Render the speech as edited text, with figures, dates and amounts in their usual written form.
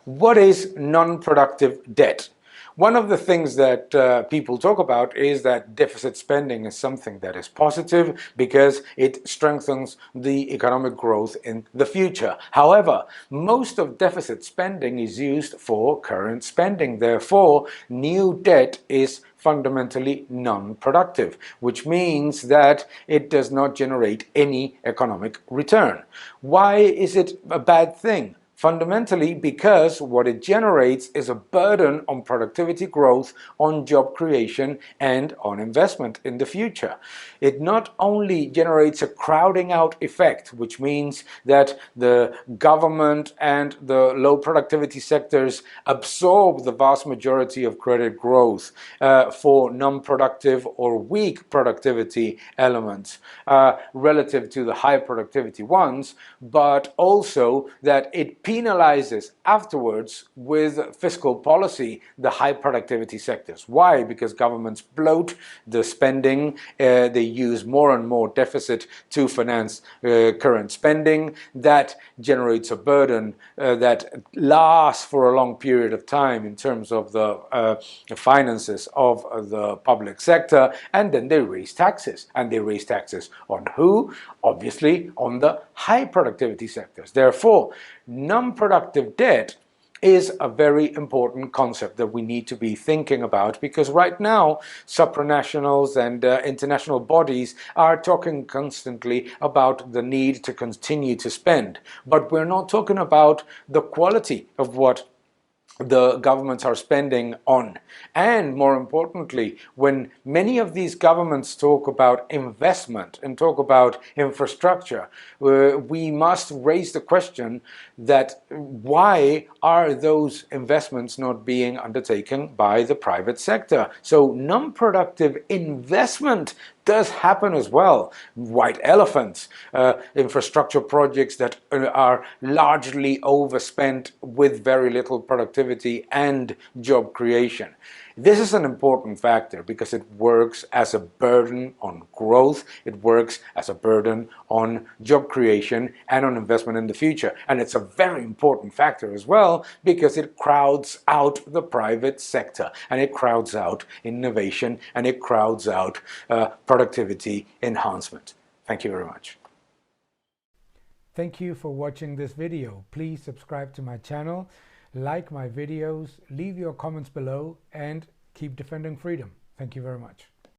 what is non-productive debt? One of the things that people talk about is that deficit spending is something that is positive because it strengthens the economic growth in the future. However, most of deficit spending is used for current spending. Therefore, new debt is fundamentally non-productive, which means that it does not generate any economic return. Why is it a bad thing? Fundamentally because what it generates is a burden on productivity growth, on job creation, and on investment in the future. It not only generates a crowding out effect, which means that the government and the low productivity sectors absorb the vast majority of credit growth for non-productive or weak productivity elements relative to the high productivity ones, but also that it penalizes afterwards with fiscal policy the high productivity sectors. Why? Because governments bloat the spending, they use more and more deficit to finance current spending. That generates a burden that lasts for a long period of time in terms of the finances of the public sector, and then they raise taxes. And they raise taxes on who? Obviously on the high productivity sectors. Therefore, non-productive debt is a very important concept that we need to be thinking about, because right now supranationals and international bodies are talking constantly about the need to continue to spend, but we're not talking about the quality of what the governments are spending on. And more importantly, when many of these governments talk about investment and talk about infrastructure, we must raise the question that why are those investments not being undertaken by the private sector? So non-productive investment does happen as well. White elephants, infrastructure projects that are largely overspent with very little productivity and job creation. This is an important factor because it works as a burden on growth, it works as a burden on job creation and on investment in the future. And it's a very important factor as well because it crowds out the private sector, and it crowds out innovation, and it crowds out productivity enhancement. Thank you very much. Thank you for watching this video. Please subscribe to my channel, like my videos, leave your comments below, and keep defending freedom. Thank you very much.